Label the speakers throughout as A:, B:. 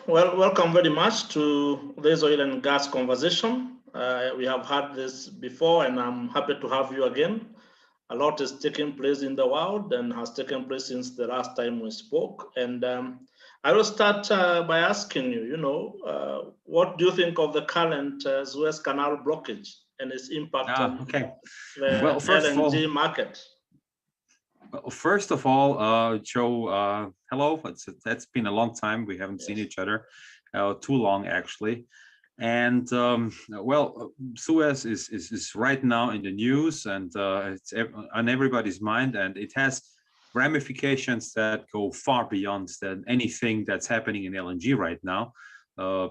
A: Well, welcome very much to this oil and gas conversation. We have had this before, and I'm happy to have you again. A lot is taking place in the world and has taken place since the last time we spoke. And I will start by asking you, what do you think of the current Suez Canal blockage and its impact on
B: Okay.
A: the
B: Well,
A: LNG market?
B: first of all, Joe, hello. That's been a long time. We haven't seen each other, too long actually. And Suez is right now in the news, and it's on everybody's mind, and it has ramifications that go far beyond anything that's happening in LNG right now,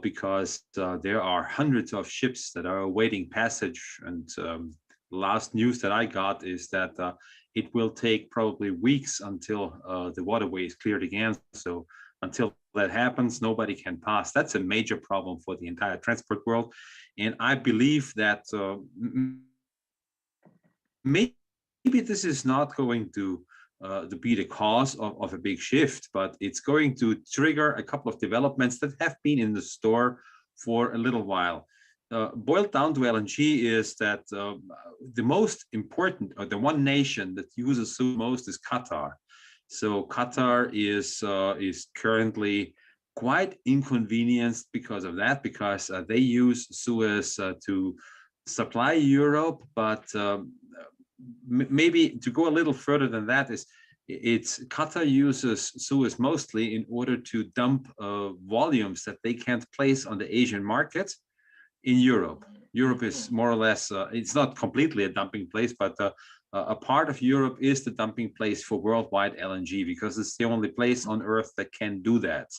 B: because there are hundreds of ships that are awaiting passage. And last news that I got is that it will take probably weeks until the waterway is cleared again. So until that happens, nobody can pass. That's a major problem for the entire transport world. And I believe that maybe this is not going to be the cause of a big shift, but it's going to trigger a couple of developments that have been in the store for a little while. Boiled down to LNG is that the most important, or the one nation that uses Suez most, is Qatar. So Qatar is currently quite inconvenienced because of that, because they use Suez to supply Europe, but maybe to go a little further than that is Qatar uses Suez mostly in order to dump volumes that they can't place on the Asian market in Europe. Europe is more or less, it's not completely a dumping place, but a part of Europe is the dumping place for worldwide LNG, because it's the only place on Earth that can do that,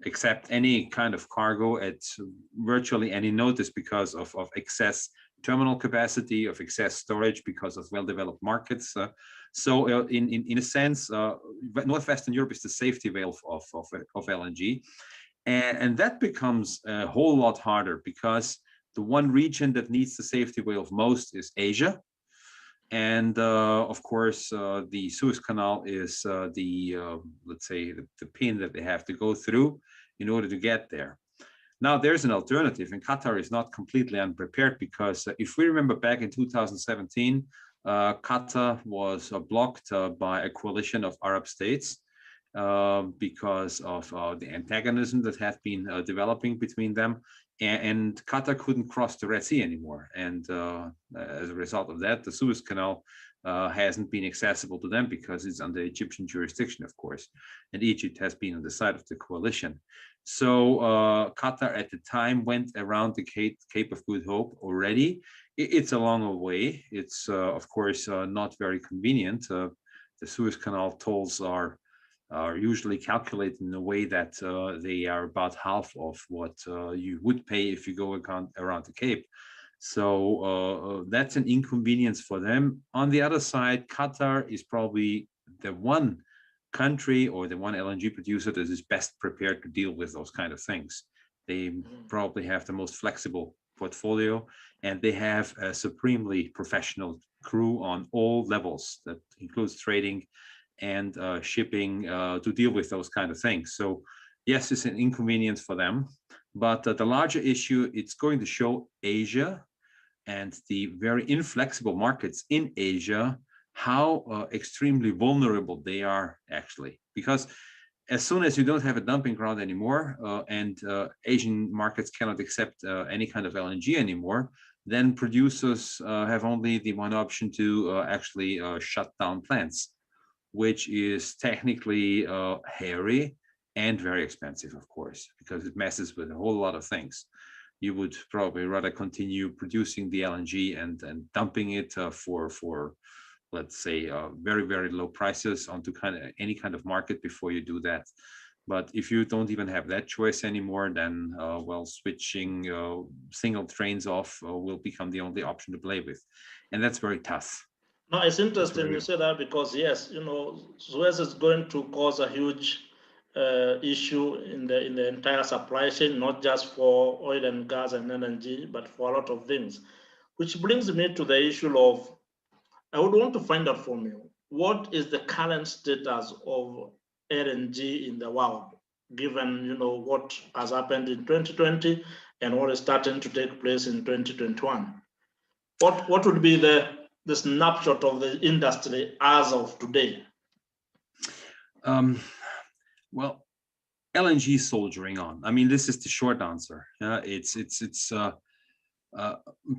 B: except any kind of cargo at virtually any notice because of excess terminal capacity, of excess storage, because of well-developed markets. So in a sense, Northwestern Europe is the safety valve of LNG. And that becomes a whole lot harder, because the one region that needs the safety valve most is Asia. And of course, the Suez Canal is let's say, the pin that they have to go through in order to get there. Now, there's an alternative, and Qatar is not completely unprepared, because if we remember back in 2017, Qatar was blocked by a coalition of Arab states because of the antagonism that had been developing between them. And Qatar couldn't cross the Red Sea anymore. And as a result of that, the Suez Canal hasn't been accessible to them, because it's under Egyptian jurisdiction, of course. And Egypt has been on the side of the coalition. So Qatar at the time went around the Cape of Good Hope already. It's a long way. It's, of course, not very convenient. The Suez Canal tolls are usually calculated in a way that they are about half of what you would pay if you go around the Cape. So that's an inconvenience for them. On the other side, Qatar is probably the one country or the one LNG producer that is best prepared to deal with those kind of things. They probably have the most flexible portfolio, and they have a supremely professional crew on all levels that includes trading and shipping to deal with those kind of things. So yes, it's an inconvenience for them, but the larger issue, it's going to show Asia and the very inflexible markets in Asia how extremely vulnerable they are, actually. Because as soon as you don't have a dumping ground anymore, and Asian markets cannot accept any kind of LNG anymore, then producers have only the one option to actually shut down plants, which is technically hairy and very expensive, of course, because it messes with a whole lot of things. You would probably rather continue producing the LNG and dumping it for let's say very, very low prices onto any kind of market before you do that. But if you don't even have that choice anymore, then switching single trains off will become the only option to play with, and that's very tough.
A: No, it's interesting you say that, because yes, Suez is going to cause a huge issue in the entire supply chain, not just for oil and gas and LNG, but for a lot of things. Which brings me to the issue of, I would want to find out from you, what is the current status of LNG in the world? given what has happened in 2020 and what is starting to take place in 2021. What would be the snapshot of the industry as of today?
B: Well, LNG soldiering on. I mean, this is the short answer.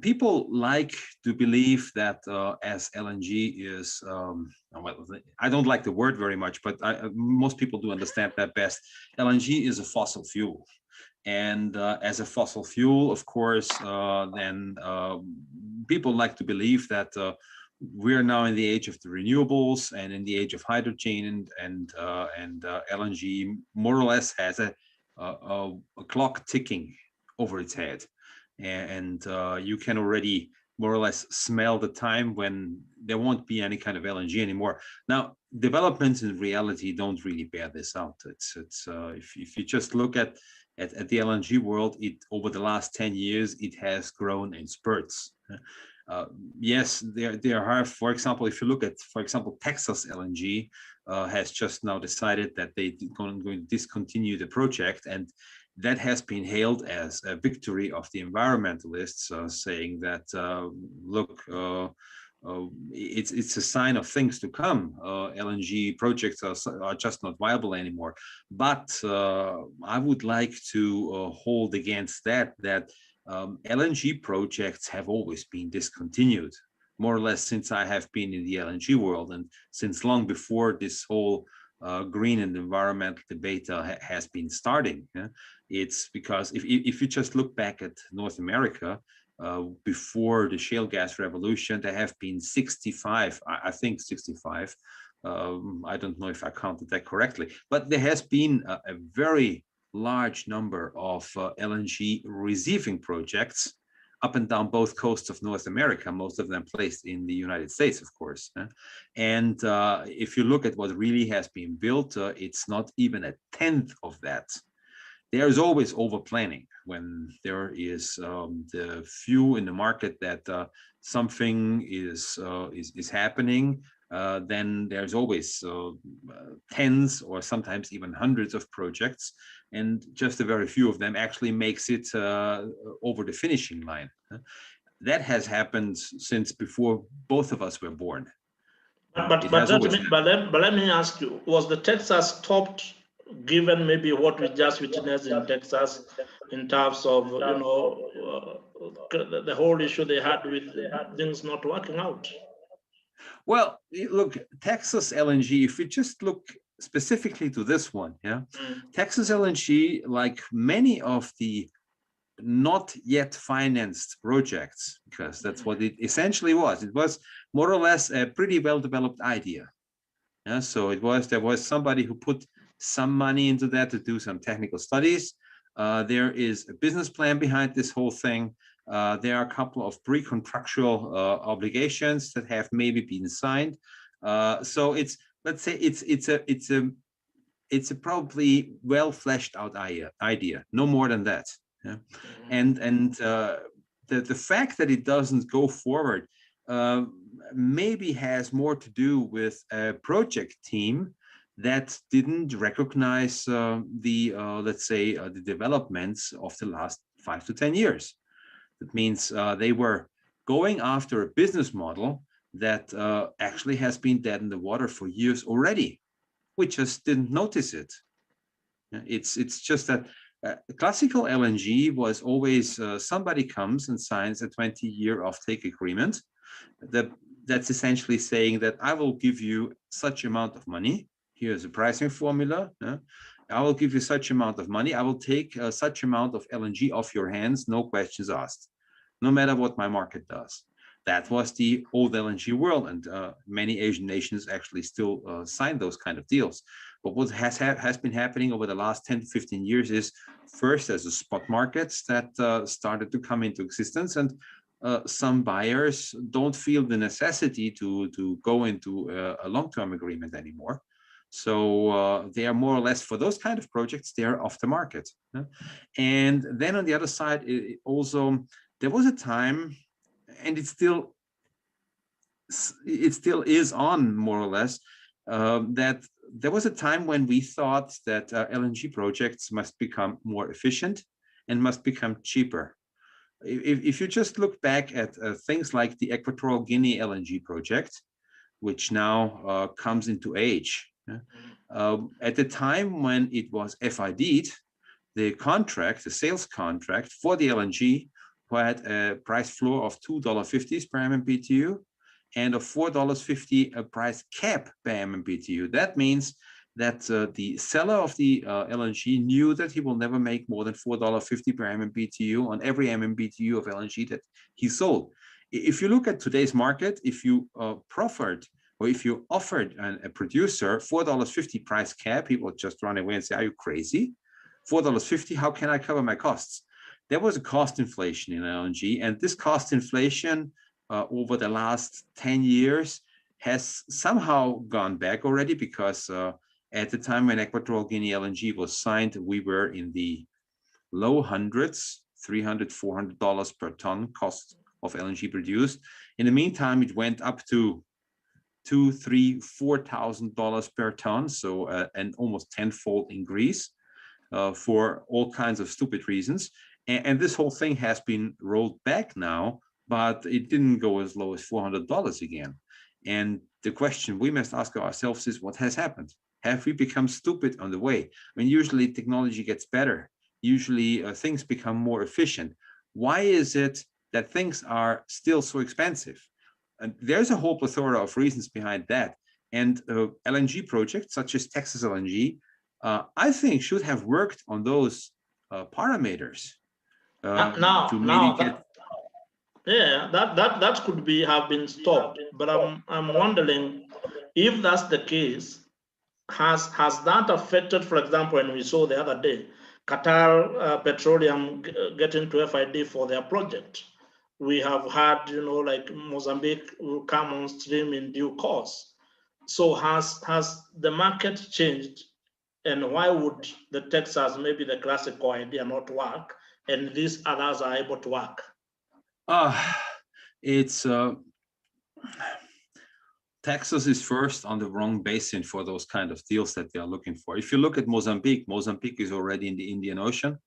B: People like to believe that as LNG is, well, I don't like the word very much, but most people do understand that best. LNG is a fossil fuel. And as a fossil fuel, of course, then people like to believe that we're now in the age of the renewables and in the age of hydrogen, and LNG more or less has a clock ticking over its head, and you can already more or less smell the time when there won't be any kind of LNG anymore. Now, developments in reality don't really bear this out. It's if you just look at the LNG world, over the last 10 years, it has grown in spurts. Yes, there are, for example, if you look at, for example, Texas LNG has just now decided that they're going to discontinue the project, and that has been hailed as a victory of the environmentalists, saying that, look, it's a sign of things to come. LNG projects are just not viable anymore. But I would like to hold against that LNG projects have always been discontinued, more or less since I have been in the LNG world, and since long before this whole green and environmental debate has been starting. Yeah? It's because if you just look back at North America, before the shale gas revolution, there have been 65, I think 65. I don't know if I counted that correctly, but there has been a very large number of LNG receiving projects up and down both coasts of North America, most of them placed in the United States, of course. And if you look at what really has been built, it's not even a tenth of that. There's always over planning when there is the view in the market that something is happening. Then there's always tens or sometimes even hundreds of projects, and just a very few of them actually makes it over the finishing line. That has happened since before both of us were born.
A: But let me ask you, was the Texas stopped given maybe what we just witnessed in Texas in terms of the whole issue they had with things not working out?
B: Well, look, Texas LNG, if we just look specifically to this one, Texas LNG, like many of the not yet financed projects, because that's what it essentially was. It was more or less a pretty well-developed idea. So there was somebody who put some money into that to do some technical studies. There is a business plan behind this whole thing. There are a couple of pre-contractual obligations that have maybe been signed. So let's say it's a probably well fleshed out idea, no more than that. Yeah? And the fact that it doesn't go forward maybe has more to do with a project team that didn't recognize let's say the developments of the last 5 to 10 years. That means they were going after a business model that actually has been dead in the water for years already. We just didn't notice it. It's just that classical LNG was always somebody comes and signs a 20-year offtake agreement. That's essentially saying that I will give you such amount of money. Here's a pricing formula. I will give you such amount of money. I will take such amount of LNG off your hands, no questions asked, no matter what my market does. That was the old LNG world, and many Asian nations actually still sign those kind of deals. But what has been happening over the last 10 to 15 years is first there's the spot markets that started to come into existence, and some buyers don't feel the necessity to go into a long-term agreement anymore. So they are more or less, for those kind of projects, they are off the market. And then on the other side, there was a time, and it still is on more or less, that there was a time when we thought that LNG projects must become more efficient and must become cheaper. If you just look back at things like the Equatorial Guinea LNG project, which now comes into age. At the time when it was FID'd, the contract, the sales contract for the LNG, had a price floor of $2.50 per MMBTU and of $4.50 a price cap per MMBTU. That means that the seller of the LNG knew that he will never make more than $4.50 per MMBTU on every MMBTU of LNG that he sold. If you look at today's market, if you proffered or if you offered a producer $4.50 price cap, he will just run away and say, are you crazy? $4.50, how can I cover my costs? There was a cost inflation in LNG, and this cost inflation over the last 10 years has somehow gone back already, because at the time when Equatorial Guinea LNG was signed, we were in the low hundreds, $300, $400 per ton cost of LNG produced. In the meantime, it went up to $2,000, $3,000, $4,000 per ton, so an almost tenfold increase for all kinds of stupid reasons. And this whole thing has been rolled back now, but it didn't go as low as $400 again. And the question we must ask ourselves is, what has happened? Have we become stupid on the way? I mean, usually technology gets better. Usually things become more efficient. Why is it that things are still so expensive? And there's a whole plethora of reasons behind that. And LNG projects such as Texas LNG, I think should have worked on those parameters.
A: That could be have been stopped, but I'm wondering if that's the case. Has that affected, for example, when we saw the other day, Qatar Petroleum getting to FID for their project? We have had, like Mozambique will come on stream in due course. So has the market changed, and why would the Texas, maybe the classical idea, not work, and these others are able to work?
B: Texas is first on the wrong basin for those kind of deals that they are looking for. If you look at Mozambique is already in the Indian Ocean.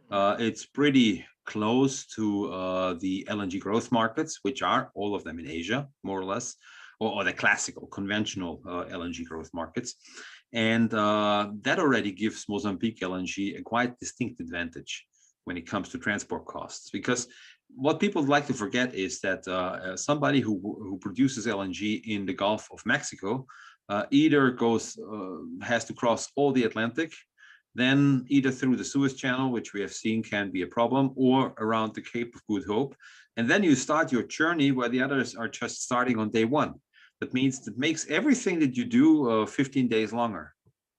B: It's pretty close to the LNG growth markets, which are all of them in Asia, more or less, or the classical, conventional LNG growth markets. And that already gives Mozambique LNG a quite distinct advantage when it comes to transport costs, because what people like to forget is that somebody who produces LNG in the Gulf of Mexico either has to cross all the Atlantic, then either through the Suez Canal, which we have seen can be a problem, or around the Cape of Good Hope. And then you start your journey where the others are just starting on day one. That means that makes everything that you do 15 days longer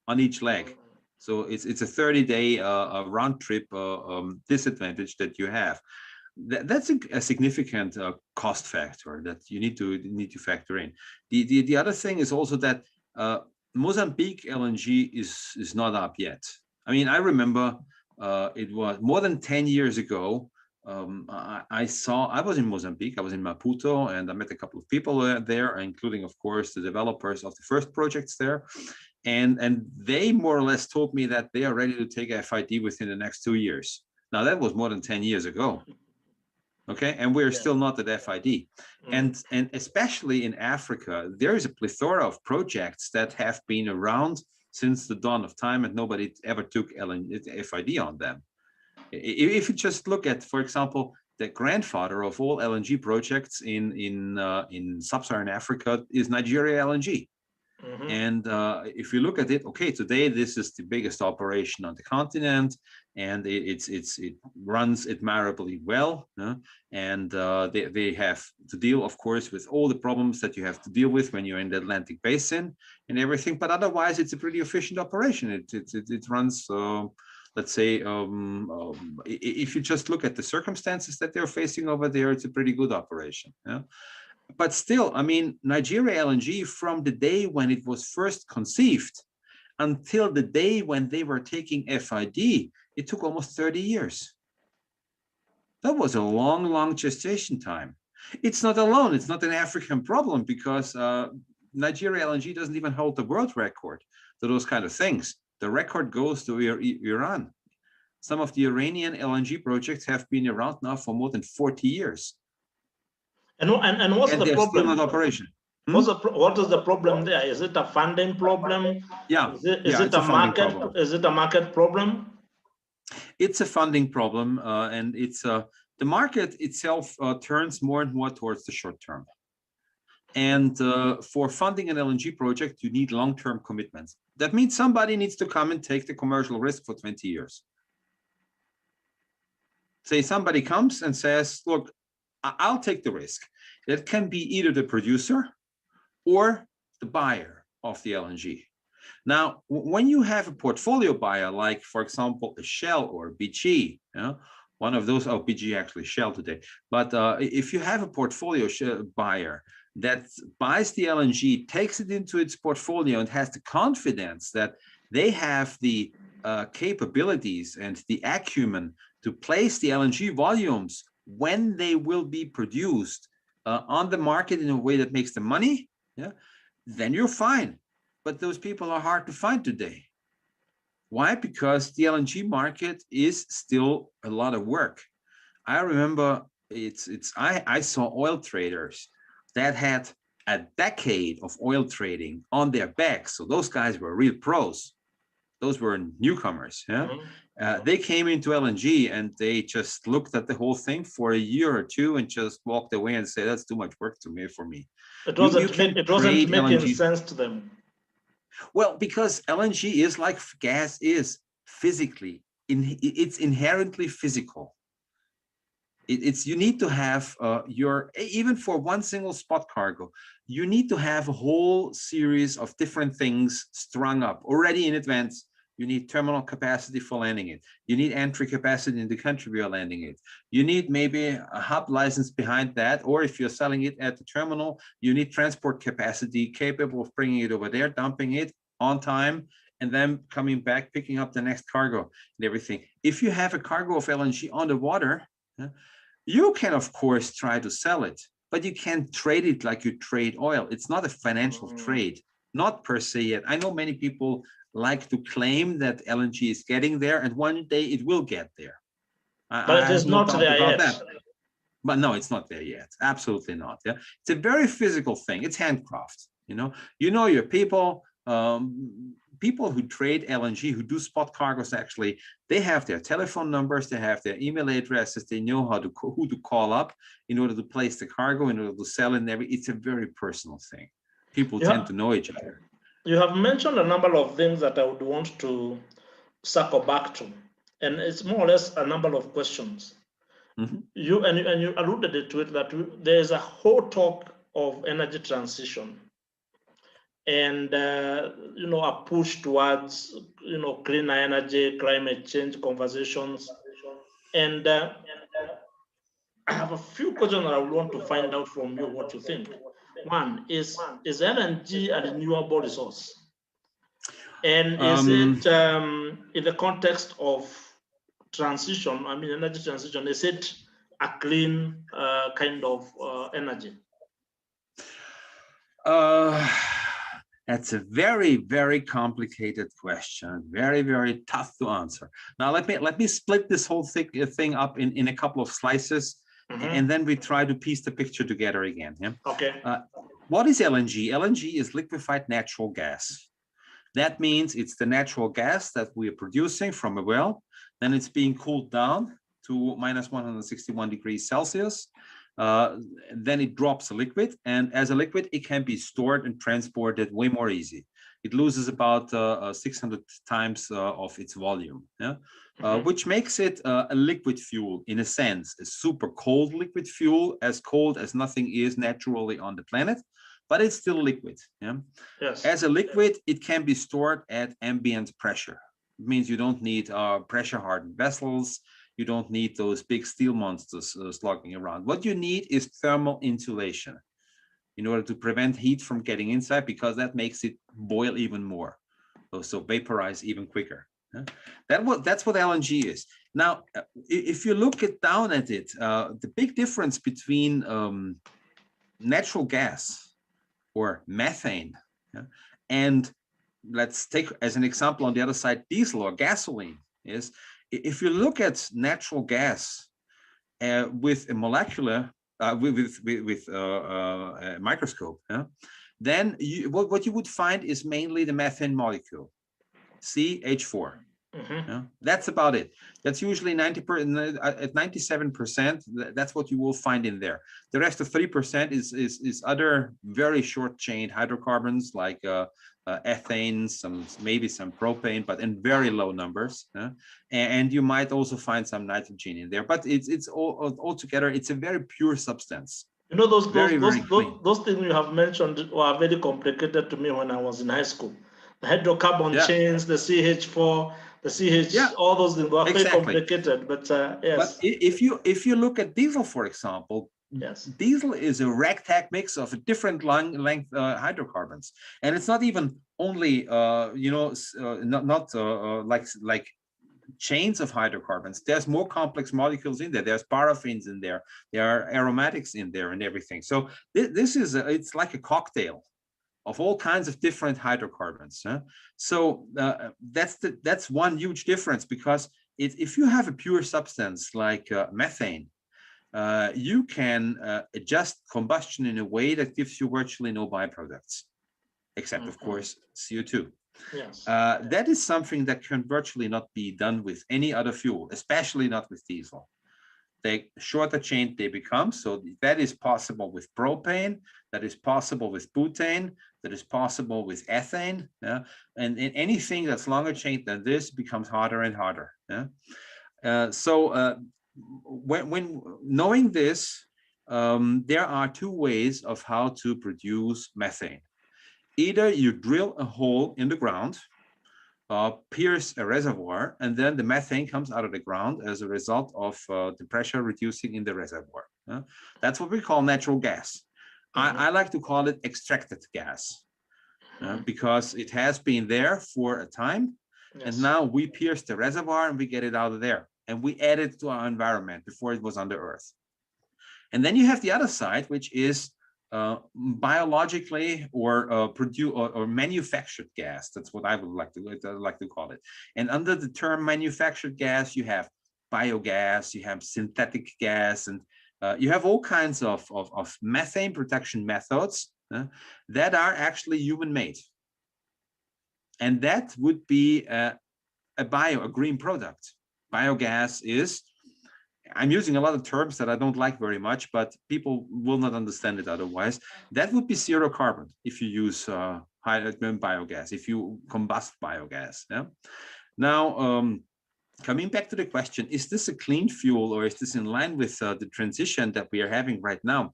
B: on each leg. So it's a 30-day round trip disadvantage that you have. That's a significant cost factor that you need to factor in. The other thing is also that Mozambique LNG is not up yet. I mean, I remember it was more than 10 years ago. I was in Mozambique, I was in Maputo, and I met a couple of people there, including, of course, the developers of the first projects there. And they more or less told me that they are ready to take FID within the next 2 years. Now, that was more than 10 years ago. Okay, and we're still not at FID. And especially in Africa, there is a plethora of projects that have been around since the dawn of time, and nobody ever took FID on them. If you just look at, for example, the grandfather of all LNG projects in sub-Saharan Africa is Nigeria LNG. Mm-hmm. And if you look at it, okay, today this is the biggest operation on the continent, and it runs admirably well. And they have to deal, of course, with all the problems that you have to deal with when you're in the Atlantic Basin and everything. But otherwise, it's a pretty efficient operation. It runs. Let's say, if you just look at the circumstances that they're facing over there, it's a pretty good operation. Yeah? But still, I mean, Nigeria LNG, from the day when it was first conceived until the day when they were taking FID, it took almost 30 years. That was a long, long gestation time. It's not alone. It's not an African problem, because Nigeria LNG doesn't even hold the world record to those kind of things. The record goes to Iran. Some of the Iranian LNG projects have been around now for more than 40 years.
A: And what's
B: and
A: the
B: they're
A: problem?
B: still in operation.
A: What is the problem there? Is it a funding problem?
B: Yeah,
A: Is it a market? Problem. Is it a market problem?
B: It's a funding problem, and it's the market itself turns more and more towards the short term. And for funding an LNG project, you need long-term commitments. That means somebody needs to come and take the commercial risk for 20 years. Say somebody comes and says, look, I'll take the risk. It can be either the producer or the buyer of the LNG. Now, when you have a portfolio buyer, like, for example, a Shell or a BG, one of those, oh, BG actually Shell today, but if you have a portfolio buyer that buys the LNG, takes it into its portfolio and has the confidence that they have the capabilities and the acumen to place the LNG volumes when they will be produced on the market in a way that makes them money, then you're fine. But those people are hard to find today. Why? Because the LNG market is still a lot of work. I remember I saw oil traders that had a decade of oil trading on their backs. So those guys were real pros. Those were newcomers. They came into LNG and they just looked at the whole thing for a year or two and just walked away and said, that's too much work for me.
A: It wasn't making sense to them.
B: Well, because LNG is like gas is physically, it's inherently physical. You need to have even for one single spot cargo, you need to have a whole series of different things strung up already in advance. You need terminal capacity for landing it. You need entry capacity in the country where you're landing it. You need maybe a hub license behind that, or if you're selling it at the terminal, you need transport capacity capable of bringing it over there, dumping it on time, and then coming back, picking up the next cargo and everything. If you have a cargo of LNG on the water, you can, of course, try to sell it, but you can't trade it like you trade oil. It's not a financial trade, not per se yet. I know many people like to claim that LNG is getting there, and one day it will get there.
A: But it is not there yet.
B: But no, it's not there yet. Absolutely not. Yeah, it's a very physical thing. It's handcraft. You know your people. People who trade LNG, who do spot cargoes, actually, they have their telephone numbers, they have their email addresses, they know who to call up in order to place the cargo, in order to sell it. It's a very personal thing. People tend to know each other.
A: You have mentioned a number of things that I would want to circle back to, and it's more or less a number of questions. You alluded to it, that there is a whole talk of energy transition, and a push towards cleaner energy, climate change conversations, and I have a few questions that I would want to find out from you what you think. One is LNG a renewable resource, and is it in the context of transition? I mean, energy transition. Is it a clean kind of energy?
B: That's a very, very complicated question. Very, very tough to answer. Now, let me split this whole thing up in a couple of slices, and then we try to piece the picture together again. Yeah?
A: Okay.
B: What is LNG? LNG is liquefied natural gas. That means it's the natural gas that we are producing from a well. Then it's being cooled down to minus 161 degrees Celsius. Then it drops a liquid, and as a liquid, it can be stored and transported way more easy. It loses about 600 times of its volume, which makes it a liquid fuel in a sense, a super cold liquid fuel, as cold as nothing is naturally on the planet, but it's still liquid.
A: Yes.
B: As a liquid, it can be stored at ambient pressure. It means you don't need pressure hardened vessels. You don't need those big steel monsters slugging around. What you need is thermal insulation in order to prevent heat from getting inside, because that makes it boil even more, so vaporize even quicker. That's what LNG is. Now, if you look down at it, the big difference between natural gas or methane and let's take as an example on the other side, diesel or gasoline. Is if you look at natural gas with a molecular, with a microscope, then what you would find is mainly the methane molecule, CH4. That's about it. That's usually 90%, at 97%. That's what you will find in there. The rest of 3% is other very short chain hydrocarbons like ethane, maybe some propane, but in very low numbers. And you might also find some nitrogen in there. But it's all together. It's a very pure substance.
A: You know, those things you have mentioned were very complicated to me when I was in high school. The hydrocarbon chains, the CH4, the CH, all those things were very complicated. But yes.
B: But if you look at diesel, for example, diesel is a ragtag mix of different length hydrocarbons, and it's not even only like chains of hydrocarbons. There's more complex molecules in there. There's paraffins in there. There are aromatics in there and everything. So this is it's like a cocktail of all kinds of different hydrocarbons. So that's one huge difference, because if you have a pure substance like methane, you can adjust combustion in a way that gives you virtually no byproducts, except of course CO2.
A: Yes.
B: That is something that can virtually not be done with any other fuel, especially not with diesel. The shorter chain they become, so that is possible with propane, that is possible with butane, that is possible with ethane, and anything that's longer chain than this becomes harder and harder. When knowing this, there are two ways of how to produce methane. Either you drill a hole in the ground, pierce a reservoir, and then the methane comes out of the ground as a result of the pressure reducing in the reservoir. That's what we call natural gas. I like to call it extracted gas, because it has been there for a time, and now we pierce the reservoir and we get it out of there, and we add it to our environment before it was under earth. And then you have the other side, which is biologically or produced or manufactured gas. That's what I would like to call it. And under the term manufactured gas, you have biogas, you have synthetic gas, and you have all kinds of methane production methods that are actually human-made. And that would be a green product. Biogas is, I'm using a lot of terms that I don't like very much, but people will not understand it otherwise. That would be zero carbon if you use hydrogen biogas, if you combust biogas. Now, coming back to the question, is this a clean fuel, or is this in line with the transition that we are having right now?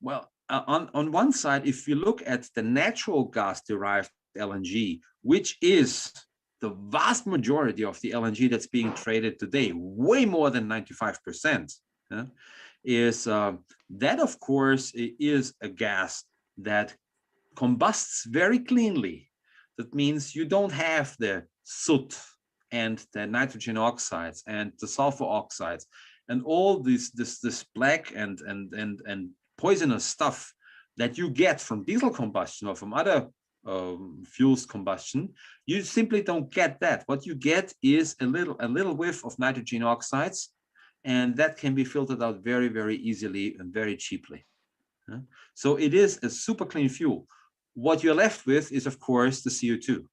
B: Well, on one side, if you look at the natural gas derived LNG, which is the vast majority of the LNG that's being traded today, way more than 95%, is that, of course, is a gas that combusts very cleanly. That means you don't have the soot and the nitrogen oxides and the sulfur oxides and all this black and poisonous stuff that you get from diesel combustion or from other fuels combustion. You simply don't get that. What you get is a little whiff of nitrogen oxides, and that can be filtered out very, very easily and very cheaply. So it is a super clean fuel. What you're left with is, of course, the CO2.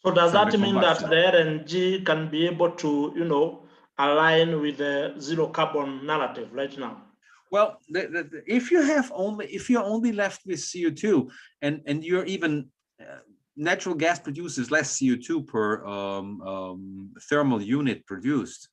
A: So does that mean that the LNG can be able to, align with the zero carbon narrative right now?
B: Well, if you're only left with CO2, and you're even natural gas produces less CO2 per thermal unit produced.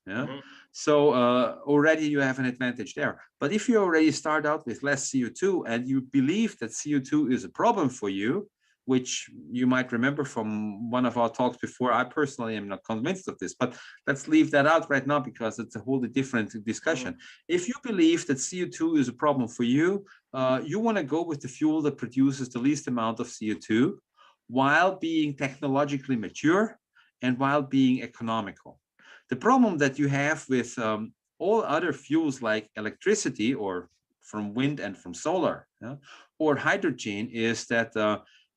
B: So already you have an advantage there. But if you already start out with less CO2 and you believe that CO2 is a problem for you, which you might remember from one of our talks before, I personally am not convinced of this, but let's leave that out right now because it's a wholly different discussion. If you believe that CO2 is a problem for you, you want to go with the fuel that produces the least amount of CO2 while being technologically mature and while being economical. The problem that you have with all other fuels like electricity or from wind and from solar, or hydrogen, is that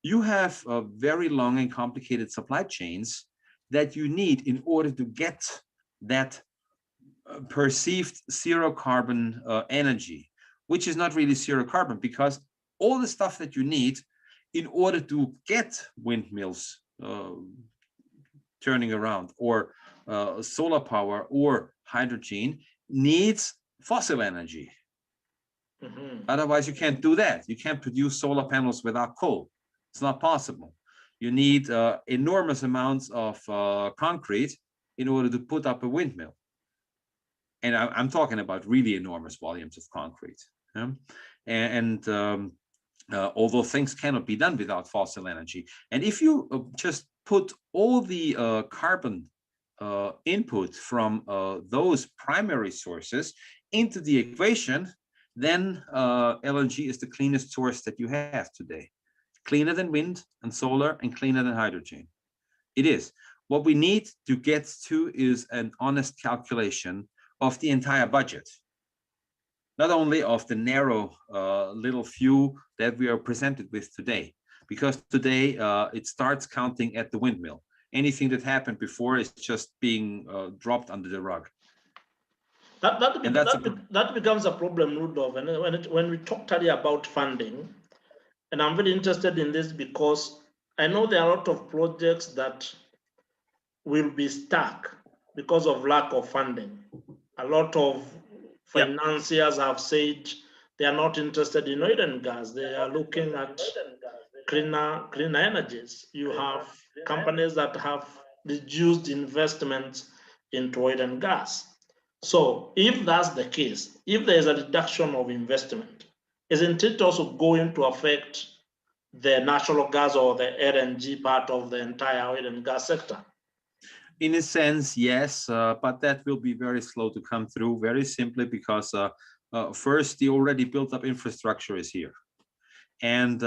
B: you have very long and complicated supply chains that you need in order to get that perceived zero carbon energy, which is not really zero carbon, because all the stuff that you need in order to get windmills turning around, or solar power or hydrogen, needs fossil energy. Otherwise, you can't do that. You can't produce solar panels without coal. It's not possible. You need enormous amounts of concrete in order to put up a windmill. And I'm talking about really enormous volumes of concrete. Yeah? And although things cannot be done without fossil energy. And if you just put all the carbon input from those primary sources into the equation, then LNG is the cleanest source that you have today. Cleaner than wind and solar, and cleaner than hydrogen. It is. What we need to get to is an honest calculation of the entire budget, not only of the narrow little few that we are presented with today, because today it starts counting at the windmill. Anything that happened before is just being dropped under the rug.
A: That becomes a problem, Rudolph. And when we talked earlier about funding, and I'm very interested in this because I know there are a lot of projects that will be stuck because of lack of funding. A lot of financiers have said they are not interested in oil and gas. They are looking at cleaner energies. You have companies that have reduced investments into oil and gas. So if that's the case, if there is a reduction of investment, isn't it also going to affect the natural gas or the LNG part of the entire oil and gas sector?
B: In a sense, yes, but that will be very slow to come through, very simply because first, the already built up infrastructure is here. And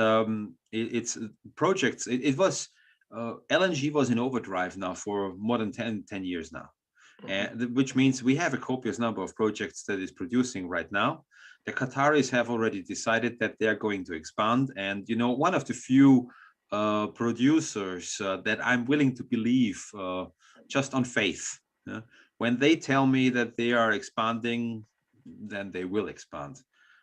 B: it's projects, it was, LNG was in overdrive now for more than 10 years now. Which means we have a copious number of projects that is producing right now. The Qataris have already decided that they are going to expand. And, you know, one of the few producers that I'm willing to believe just on faith, when they tell me that they are expanding, then they will expand.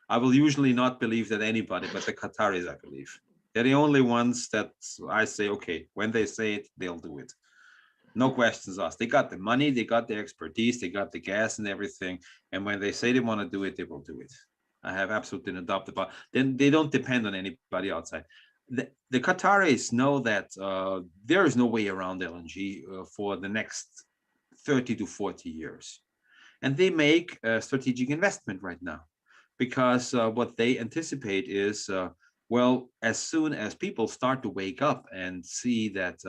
B: I will usually not believe that anybody, but the Qataris, I believe. They're the only ones that I say, okay, when they say it, they'll do it. No questions asked. They got the money, they got the expertise, they got the gas and everything. And when they say they want to do it, they will do it. I have absolutely no doubt about it. Then they don't depend on anybody outside. The Qataris know that there is no way around LNG for the next 30 to 40 years. And they make a strategic investment right now, because what they anticipate is, well, as soon as people start to wake up and see that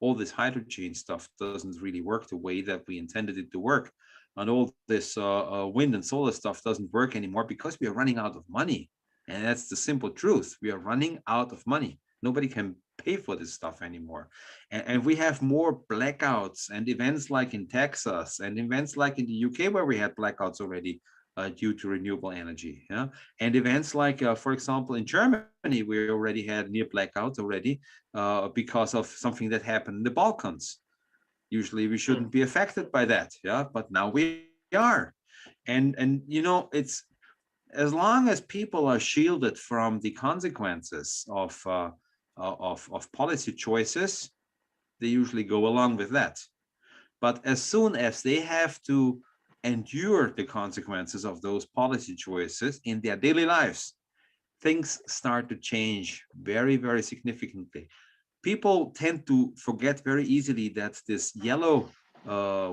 B: all this hydrogen stuff doesn't really work the way that we intended it to work, and all this wind and solar stuff doesn't work anymore because we are running out of money. And that's the simple truth. We are running out of money. Nobody can pay for this stuff anymore. And we have more blackouts and events like in Texas and events like in the UK, where we had blackouts already due to renewable energy. Yeah? And events like, for example, in Germany, we already had near blackouts already because of something that happened in the Balkans. Usually we shouldn't be affected by that, yeah, but now we are. And you know, it's, as long as people are shielded from the consequences of policy choices, they usually go along with that. But as soon as they have to endure the consequences of those policy choices in their daily lives, things start to change very, very significantly. People tend to forget very easily that this yellow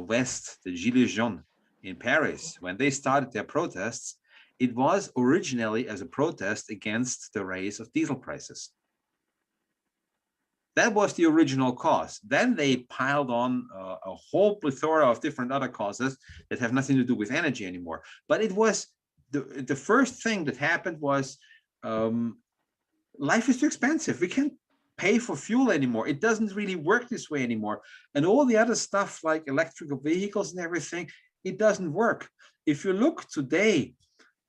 B: vest, the Gilets jaunes in Paris, when they started their protests, it was originally as a protest against the raise of diesel prices. That was the original cause. Then they piled on a whole plethora of different other causes that have nothing to do with energy anymore. But it was the first thing that happened was life is too expensive. We can't pay for fuel anymore. It doesn't really work this way anymore. And all the other stuff like electrical vehicles and everything, it doesn't work. If you look today,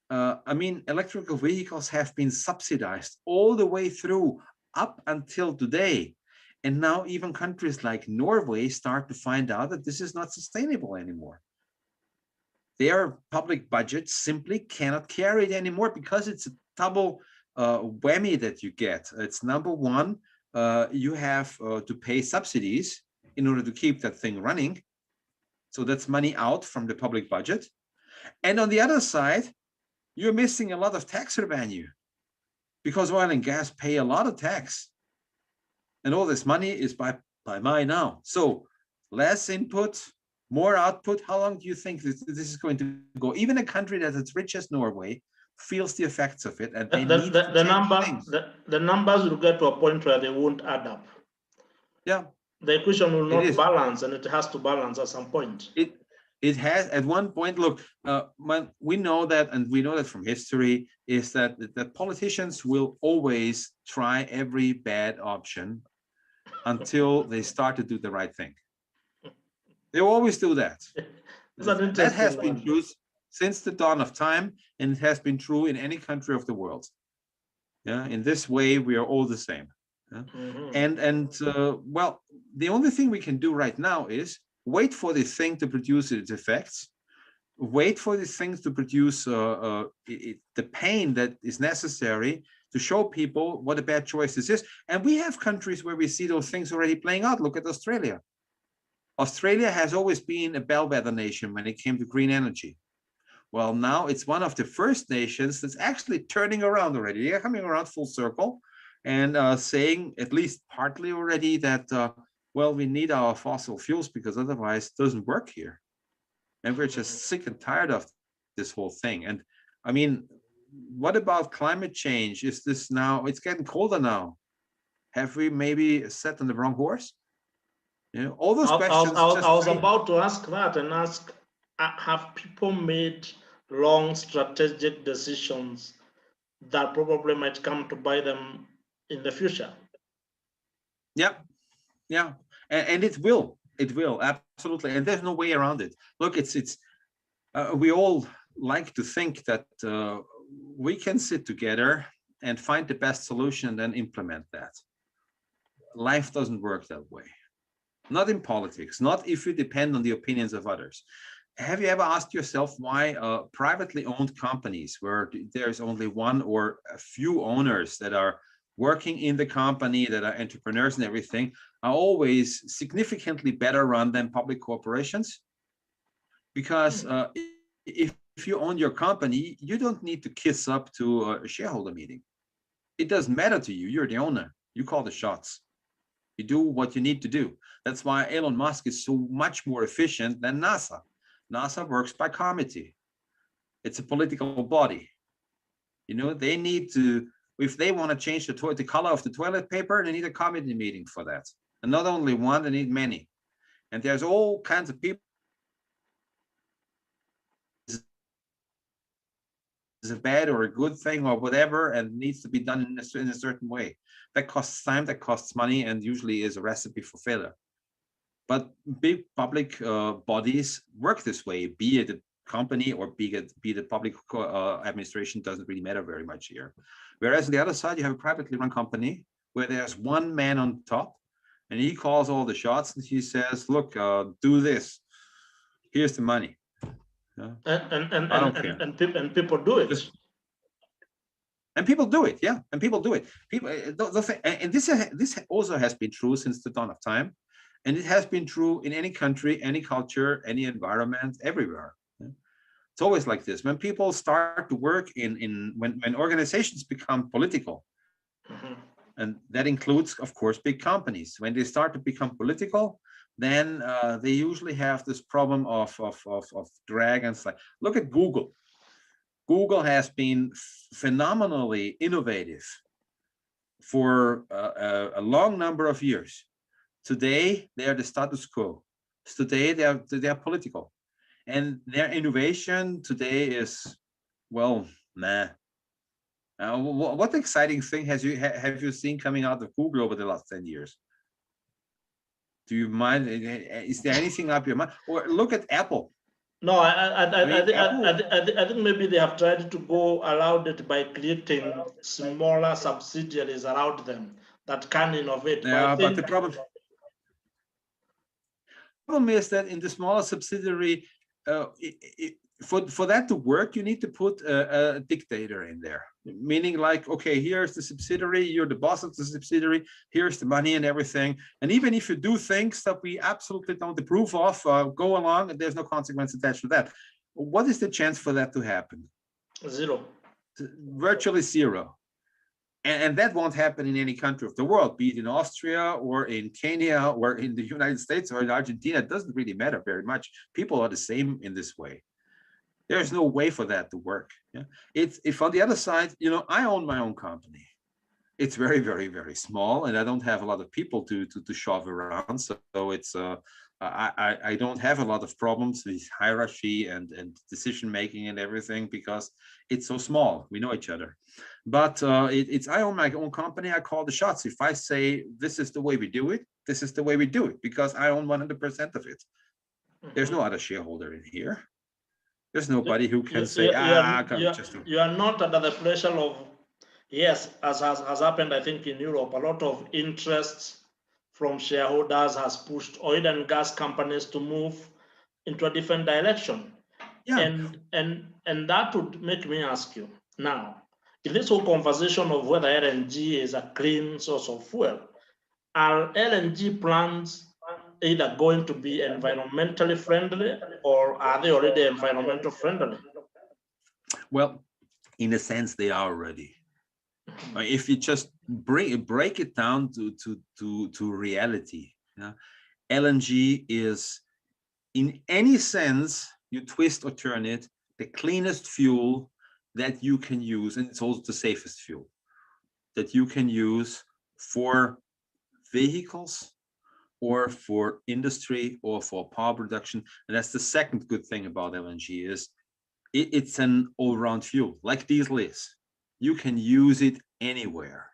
B: I mean, electrical vehicles have been subsidized all the way through up until today. And now even countries like Norway start to find out that this is not sustainable anymore. Their public budgets simply cannot carry it anymore because it's a double whammy that you get. It's number one, you have to pay subsidies in order to keep that thing running. So that's money out from the public budget. And on the other side, you're missing a lot of tax revenue because oil and gas pay a lot of tax. And all this money is by now. So less input, more output. How long do you think this is going to go? Even a country that is rich as Norway feels the effects of it, and they need to change things.
A: The numbers will get to a point where they won't add up.
B: Yeah.
A: The equation will not balance, and it has to balance at some point.
B: It has at one point. Look, we know that, and we know that from history, is that politicians will always try every bad option until they start to do the right thing. They always do that. That has been true since the dawn of time, and it has been true in any country of the world. Yeah, in this way, we are all the same. Yeah? Well, the only thing we can do right now is wait for this thing to produce its effects, wait for these things to produce the pain that is necessary to show people what a bad choice this is. And we have countries where we see those things already playing out. Look at Australia. Australia has always been a bellwether nation when it came to green energy. Well, now it's one of the first nations that's actually turning around already. They're coming around full circle and saying, at least partly already, that, well, we need our fossil fuels because otherwise it doesn't work here. And we're just sick and tired of this whole thing. And I mean, what about climate change? Is this now, it's getting colder now. Have we maybe sat on the wrong horse? You know, all those questions.
A: I was about to ask that and ask, have people made wrong strategic decisions that probably might come to bite them in the future?
B: Yeah, yeah, and it will absolutely, and there's no way around it. Look, we all like to think that we can sit together and find the best solution and then implement that. Life doesn't work that way. Not in politics, not if you depend on the opinions of others. Have you ever asked yourself why privately owned companies, where there's only one or a few owners that are working in the company, that are entrepreneurs and everything, are always significantly better run than public corporations? Because if you own your company, you don't need to kiss up to a shareholder meeting. It doesn't matter to you. You're the owner. You call the shots. You do what you need to do. That's why Elon Musk is so much more efficient than NASA. NASA works by committee. It's a political body. You know, they need to, if they want to change the color of the toilet paper, they need a committee meeting for that. And not only one, they need many. And there's all kinds of people. Is a bad or a good thing or whatever, and needs to be done in a certain way. That costs time, that costs money, and usually is a recipe for failure. But big public bodies work this way, be it a company or be it public administration, doesn't really matter very much here. Whereas on the other side, you have a privately run company where there's one man on top, and he calls all the shots, and he says, look, do this. Here's the money. Yeah.
A: And people do it.
B: And people do it, yeah. And people do it. And this also has been true since the dawn of time, and it has been true in any country, any culture, any environment, everywhere. Yeah? It's always like this. When people start to work when organizations become political, and that includes, of course, big companies. When they start to become political, then they usually have this problem of drag and slack. Look at Google. Google has been phenomenally innovative for a long number of years. Today, they are the status quo. Today, they are political. And their innovation today is, well, nah. What exciting thing have you seen coming out of Google over the last 10 years? Do you mind? Is there anything up your mind? Or look at Apple.
A: No, I think maybe they have tried to go around it by creating smaller subsidiaries around them. that can innovate.
B: Yeah,
A: But
B: but the problem is that in the smaller subsidiary, for that to work, you need to put a dictator in there, meaning like, okay, here's the subsidiary, you're the boss of the subsidiary, here's the money and everything. And even if you do things that we absolutely don't approve of, go along and there's no consequence attached to that. What is the chance for that to happen?
A: Zero.
B: Virtually zero. And that won't happen in any country of the world, be it in Austria or in Kenya or in the United States or in Argentina. It doesn't really matter very much. People are the same in this way. There's no way for that to work. Yeah? If on the other side, I own my own company. It's very, very, very small, and I don't have a lot of people to shove around. So it's I don't have a lot of problems with hierarchy and decision making and everything because it's so small. We know each other. But I own my own company. I call the shots. If I say this is the way we do it, this is the way we do it because I own 100% of it. There's no other shareholder in here. There's nobody who can say,
A: you are not under the pressure of, yes, as has happened, I think, in Europe, a lot of interest from shareholders has pushed oil and gas companies to move into a different direction. Yeah. And that would make me ask you now, in this whole conversation of whether LNG is a clean source of fuel, are LNG plants either going to be environmentally friendly or are they already environmental friendly?
B: Well, in a sense, they are already. If you just break it down to reality, LNG is, in any sense you twist or turn it, the cleanest fuel that you can use, and it's also the safest fuel that you can use for vehicles or for industry or for power production. And that's the second good thing about LNG is it's an all-round fuel, like diesel is. You can use it anywhere.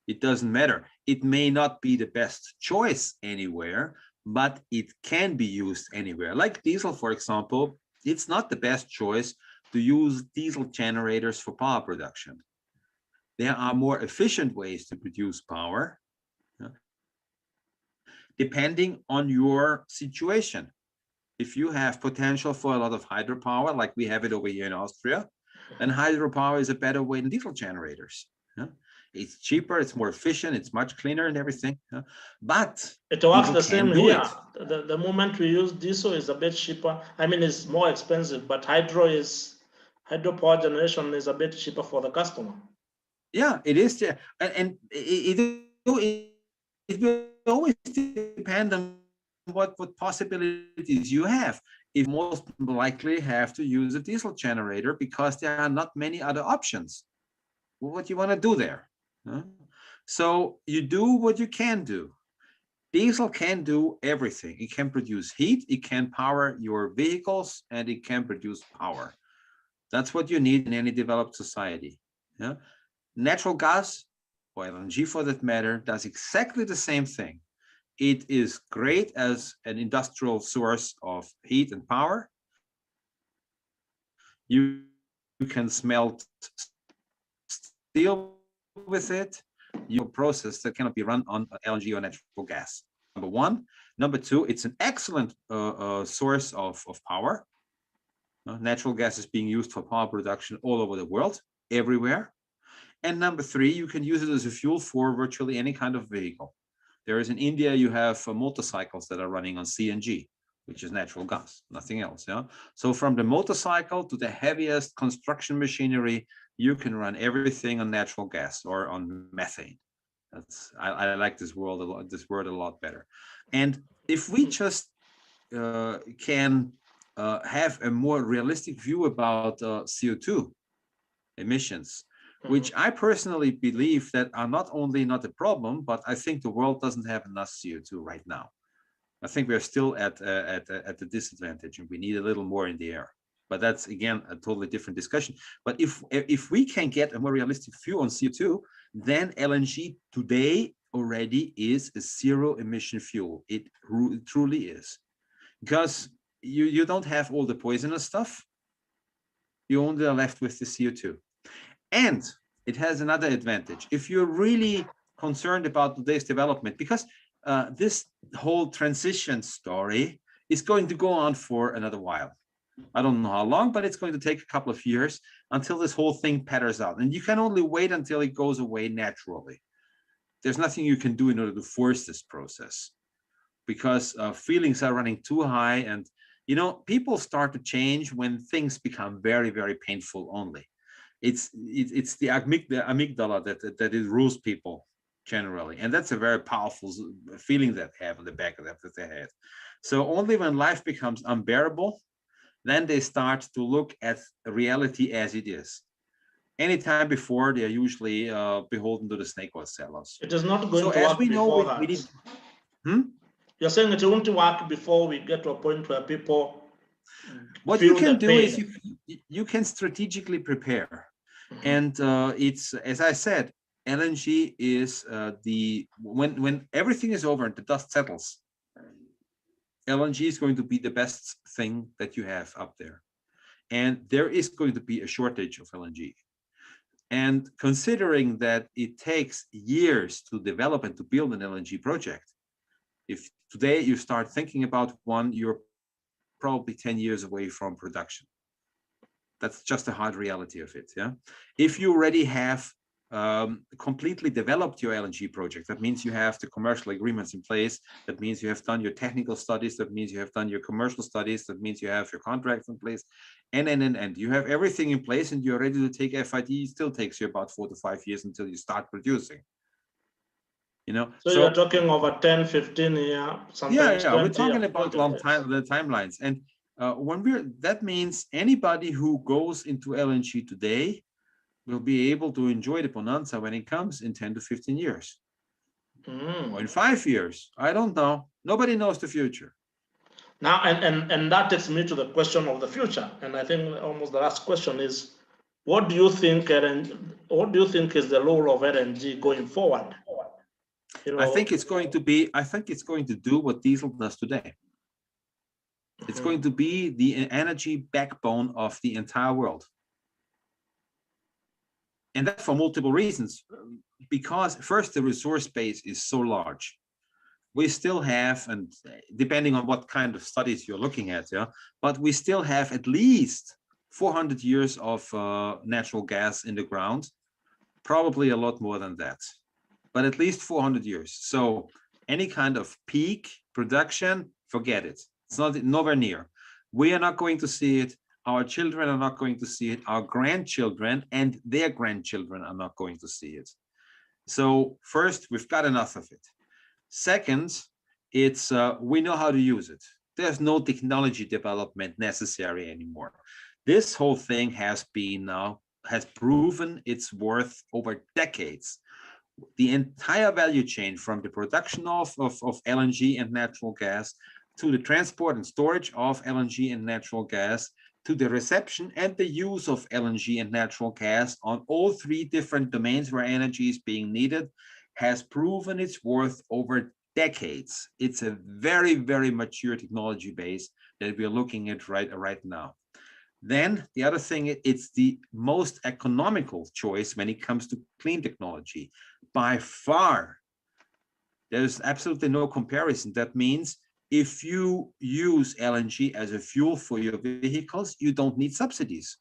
B: It doesn't matter. It may not be the best choice anywhere, but it can be used anywhere. Like diesel, for example, it's not the best choice to use diesel generators for power production. There are more efficient ways to produce power, depending on your situation. If you have potential for a lot of hydropower, like we have it over here in Austria, then hydropower is a better way than diesel generators. It's cheaper, it's more efficient, it's much cleaner and everything. But
A: it works the same here. The moment we use diesel is a bit cheaper. I mean, it's more expensive, but hydro power generation is a bit cheaper for the customer.
B: Yeah, it is. And it will always depend on what possibilities you have. If most likely have to use a diesel generator because there are not many other options. Well, what do you want to do there? So you do what you can do. Diesel can do everything. It can produce heat, it can power your vehicles, and it can produce power. That's what you need in any developed society. Natural gas, or LNG for that matter, does exactly the same thing. It is great as an industrial source of heat and power. You can smelt steel with it. Your process that cannot be run on LNG or natural gas. Number one. Number two, it's an excellent source of power. Natural gas is being used for power production all over the world, everywhere. And number three, you can use it as a fuel for virtually any kind of vehicle. There is in India, you have motorcycles that are running on CNG, which is natural gas, nothing else. So from the motorcycle to the heaviest construction machinery, you can run everything on natural gas or on methane. I like this word a lot better. And if we just can have a more realistic view about CO2 emissions, which I personally believe that are not only not a problem, but I think the world doesn't have enough CO2 right now. I think we're still at a disadvantage, and we need a little more in the air. But that's, again, a totally different discussion. But if we can get a more realistic view on CO2, then LNG today already is a zero emission fuel. It truly is. Because you don't have all the poisonous stuff. You only are left with the CO2. And it has another advantage. If you're really concerned about today's development, because this whole transition story is going to go on for another while. I don't know how long, but it's going to take a couple of years until this whole thing peters out. And you can only wait until it goes away naturally. There's nothing you can do in order to force this process, because feelings are running too high. And, you know, people start to change when things become very, very painful only. It's the amygdala that it rules people generally. And that's a very powerful feeling that they have in the back of their head. So only when life becomes unbearable, then they start to look at reality as it is. Anytime before, they are usually beholden to the snake oil sellers.
A: It is not going
B: So
A: to
B: as
A: work
B: we know,
A: before
B: we
A: that.
B: need.
A: You're saying it won't work before we get to a point where people
B: What
A: feel
B: you can
A: the
B: do
A: pain.
B: is you can strategically prepare.
A: Mhm.
B: And it's, as I said, LNG is when everything is over and the dust settles, LNG is going to be the best thing that you have up there. And there is going to be a shortage of LNG. And considering that it takes years to develop and to build an LNG project, if today you start thinking about one, you're probably 10 years away from production. That's just a hard reality of it. Yeah. If you already have completely developed your LNG project, that means you have the commercial agreements in place. That means you have done your technical studies. That means you have done your commercial studies. That means you have your contracts in place. And you have everything in place and you're ready to take FID. It still takes you about 4 to 5 years until you start producing. You know,
A: so you're talking over 10, 15 years, sometimes
B: yeah, we're talking about
A: project,
B: long time, the timelines. And that means anybody who goes into LNG today will be able to enjoy the bonanza when it comes in 10 to 15 years. Or in 5 years. I don't know. Nobody knows the future.
A: Now, and that takes me to the question of the future. And I think almost the last question is, what do you think is the role of LNG going forward? You know,
B: I think it's going to do what diesel does today. It's going to be the energy backbone of the entire world. And that for multiple reasons. Because first, the resource base is so large. We still have, and depending on what kind of studies you're looking at, yeah, but we still have at least 400 years of natural gas in the ground, probably a lot more than that, but at least 400 years. So any kind of peak production, forget it. It's nowhere near. We are not going to see it. Our children are not going to see it. Our grandchildren and their grandchildren are not going to see it. So first, we've got enough of it. Second, it's we know how to use it. There's no technology development necessary anymore. This whole thing has proven its worth over decades. The entire value chain, from the production of LNG and natural gas to the transport and storage of LNG and natural gas to the reception and the use of LNG and natural gas on all three different domains where energy is being needed, has proven its worth over decades. It's a very, very mature technology base that we're looking at right now. Then the other thing, it's the most economical choice when it comes to clean technology. By far, there's absolutely no comparison. That means if you use LNG as a fuel for your vehicles, you don't need subsidies.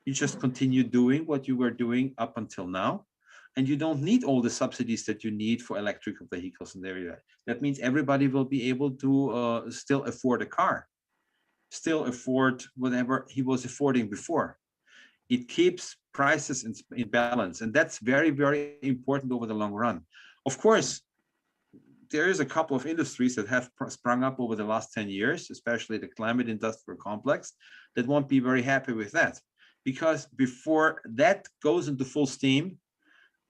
B: You just continue doing what you were doing up until now. And you don't need all the subsidies that you need for electrical vehicles in the area. That means everybody will be able to still afford a car, still afford whatever he was affording before. It keeps prices in balance. And that's very, very important over the long run. Of course, there is a couple of industries that have sprung up over the last 10 years, especially the climate industrial complex, that won't be very happy with that. Because before that goes into full steam,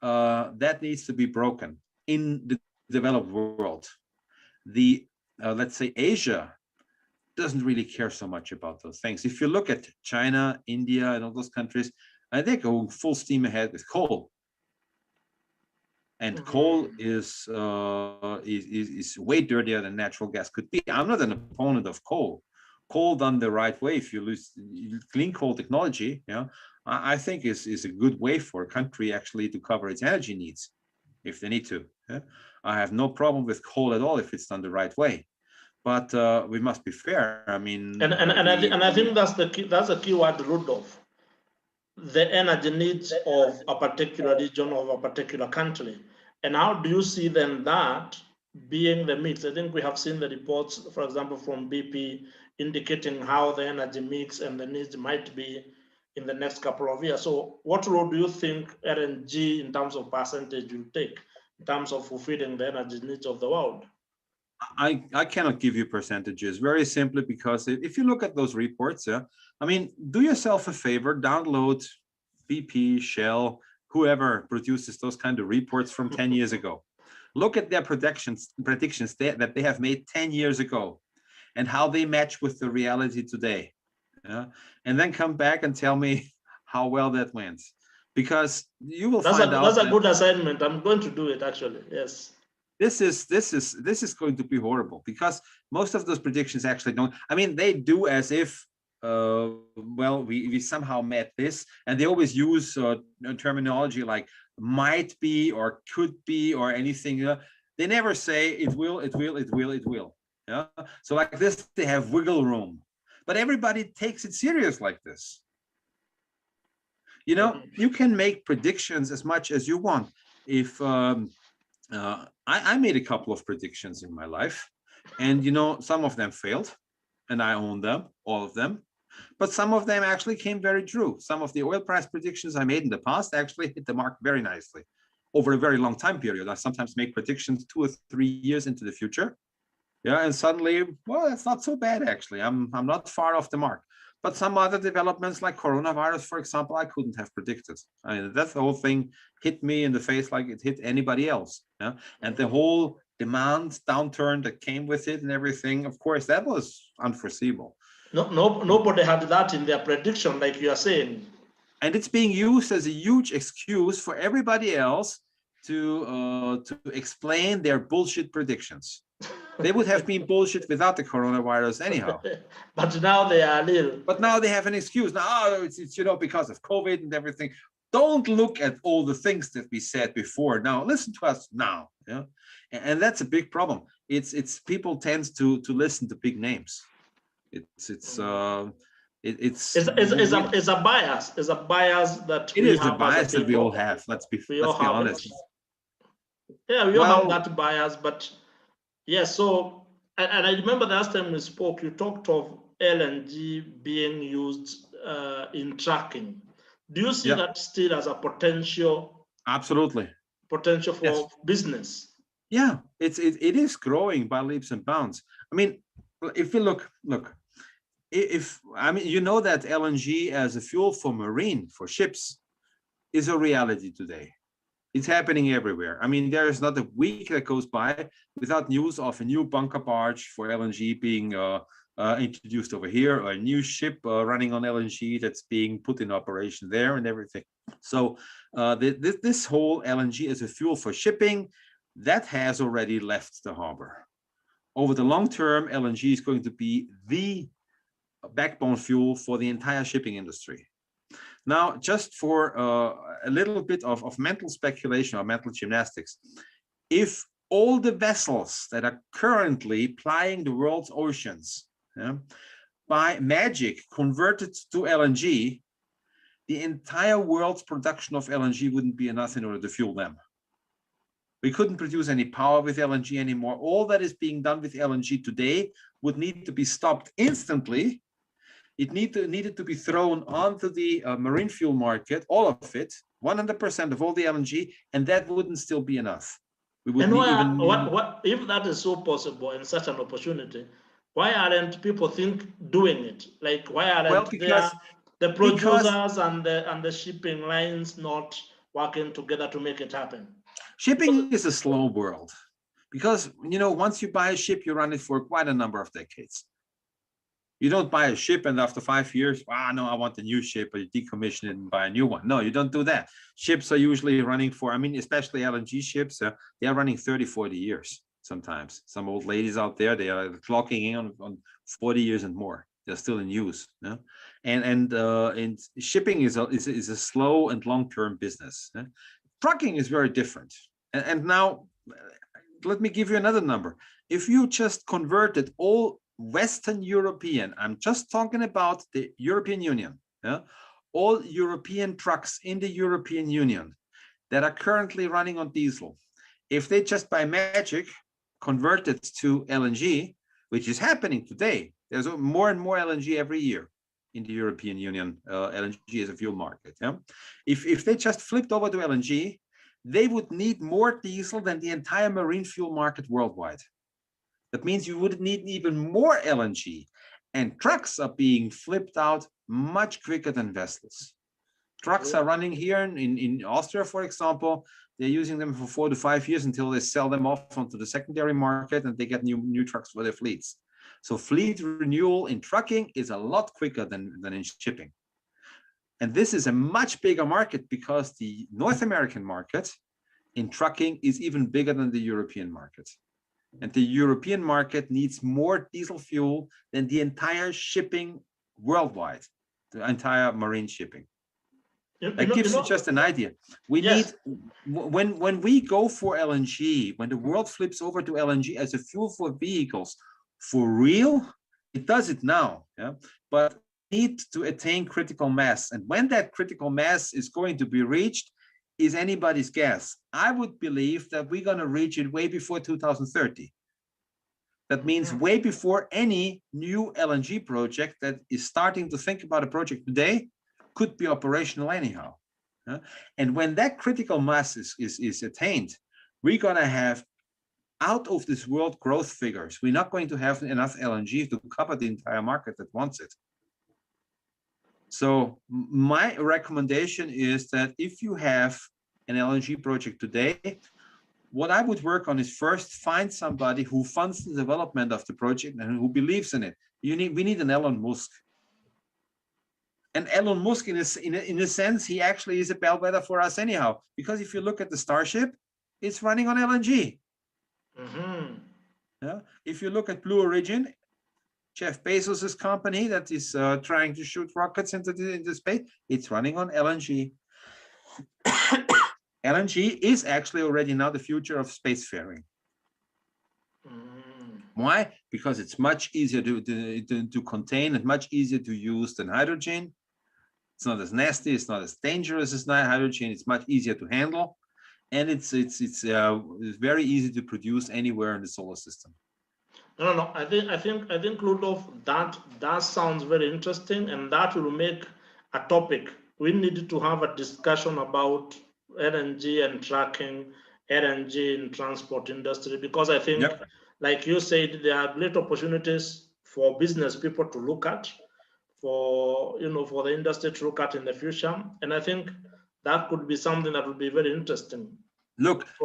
B: that needs to be broken in the developed world. The let's say Asia doesn't really care so much about those things. If you look at China, India, and all those countries, they're going full steam ahead with coal. And coal is way dirtier than natural gas could be. I'm not an opponent of coal. Coal done the right way, if you use clean coal technology, I think is a good way for a country actually to cover its energy needs. if they need to. Yeah? I have no problem with coal at all if it's done the right way. But we must be fair. I mean,
A: I think that's the key, that's a key word, Rudolph. The energy needs of a particular region, of a particular country. And how do you see then that being the mix? I think we have seen the reports, for example, from BP indicating how the energy mix and the needs might be in the next couple of years. So what role do you think LNG in terms of percentage will take in terms of fulfilling the energy needs of the world?
B: I cannot give you percentages, very simply because if you look at those reports, yeah, I mean, do yourself a favor, download BP, Shell, whoever produces those kind of reports from 10 years ago. Look at their predictions that they have made 10 years ago and how they match with the reality today. Yeah? And then come back and tell me how well that went. Because you will find out.
A: That's a good assignment. I'm going to do it, actually. Yes.
B: This is going to be horrible, because most of those predictions actually don't. I mean, they do as if well, we somehow met this, and they always use terminology like might be or could be or anything. They never say it will. Yeah. So like this, they have wiggle room, but everybody takes it serious like this. You know, you can make predictions as much as you want. If I made a couple of predictions in my life, and you know, some of them failed, and I own them, all of them. But some of them actually came very true. Some of the oil price predictions I made in the past actually hit the mark very nicely over a very long time period. I sometimes make predictions 2 or 3 years into the future. Yeah, and suddenly, well, it's not so bad actually. I'm not far off the mark. But some other developments like coronavirus, for example, I couldn't have predicted. I mean, that whole thing hit me in the face like it hit anybody else. Yeah? And the whole demand downturn that came with it and everything, of course, that was unforeseeable.
A: Nobody had that in their prediction, like you are saying.
B: And it's being used as a huge excuse for everybody else to explain their bullshit predictions. They would have been bullshit without the coronavirus anyhow.
A: But now they are real.
B: But now they have an excuse. Now, oh, it's you know, because of COVID and everything. Don't look at all the things that we said before. Now listen to us now. Yeah, and that's a big problem. It's people tend to listen to big names. It's a
A: bias. It's a bias that
B: it is a bias that we all have. Let's be honest.
A: Yeah, we all have that bias, but yes. So, and I remember the last time we spoke, you talked of LNG being used in trucking. Do you see that still as a potential?
B: Absolutely.
A: Potential for business.
B: Yeah, it is growing by leaps and bounds. I mean, if you look. If I mean, you know that LNG as a fuel for marine, for ships, is a reality today. It's happening everywhere. I mean, there is not a week that goes by without news of a new bunker barge for LNG being introduced over here, or a new ship running on LNG that's being put in operation there and everything. So this whole LNG as a fuel for shipping, that has already left the harbor. Over the long term, LNG is going to be the backbone fuel for the entire shipping industry. Now, just for a little bit of mental speculation or mental gymnastics, if all the vessels that are currently plying the world's oceans by magic converted to LNG, the entire world's production of LNG wouldn't be enough in order to fuel them. We couldn't produce any power with LNG anymore. All that is being done with LNG today would need to be stopped instantly. It needed to be thrown onto the marine fuel market, all of it, 100% of all the LNG, and that wouldn't still be enough. We would
A: what if that is so possible and such an opportunity? Why aren't people doing it? Like, why aren't the producers and the shipping lines not working together to make it happen?
B: Shipping is a slow world, because you know, once you buy a ship, you run it for quite a number of decades. You don't buy a ship and after 5 years, no, I want a new ship, or you decommission it and buy a new one. No, you don't do that. Ships are usually running for, I mean, especially LNG ships, they are running 30, 40 years sometimes. Some old ladies out there, they are clocking in on 40 years and more. They're still in use. Yeah? And shipping is a slow and long-term business. Yeah? Trucking is very different. And now, let me give you another number. If you just converted all Western European, I'm just talking about the European Union, yeah, all European trucks in the European Union that are currently running on diesel, if they just by magic converted to LNG, which is happening today, there's more and more LNG every year in the European Union. LNG is a fuel market. Yeah? If they just flipped over to LNG, they would need more diesel than the entire marine fuel market worldwide. That means you would need even more LNG, and trucks are being flipped out much quicker than vessels. Trucks are running here in Austria, for example. They're using them for 4 to 5 years until they sell them off onto the secondary market and they get new trucks for their fleets. So fleet renewal in trucking is a lot quicker than in shipping. And this is a much bigger market because the North American market in trucking is even bigger than the European market. And the European market needs more diesel fuel than the entire shipping worldwide, the entire marine shipping. That gives you just an idea. We need, when we go for LNG, when the world flips over to LNG as a fuel for vehicles, for real, it does it now, yeah. But we need to attain critical mass, and when that critical mass is going to be reached, is anybody's guess. I would believe that we're going to reach it way before 2030. That means way before any new LNG project that is starting to think about a project today could be operational anyhow. And when that critical mass is attained, we're going to have out of this world growth figures. We're not going to have enough LNG to cover the entire market that wants it. So my recommendation is that if you have an LNG project today, what I would work on is first find somebody who funds the development of the project and who believes in it. We need an Elon Musk. And Elon Musk, in a sense, he actually is a bellwether for us anyhow, because if you look at the Starship, it's running on LNG. Yeah? If you look at Blue Origin, Jeff Bezos's company that is trying to shoot rockets into space, it's running on LNG. LNG is actually already now the future of spacefaring. Why? Because it's much easier to contain and much easier to use than hydrogen. It's not as nasty, it's not as dangerous as hydrogen, it's much easier to handle. And it's very easy to produce anywhere in the solar system.
A: No. I think, Ludolf, that sounds very interesting, and that will make a topic. We need to have a discussion about LNG and tracking, LNG in transport industry, because I think, like you said, there are great opportunities for business people to look at, for the industry to look at in the future, and I think that could be something that would be very interesting.
B: Look,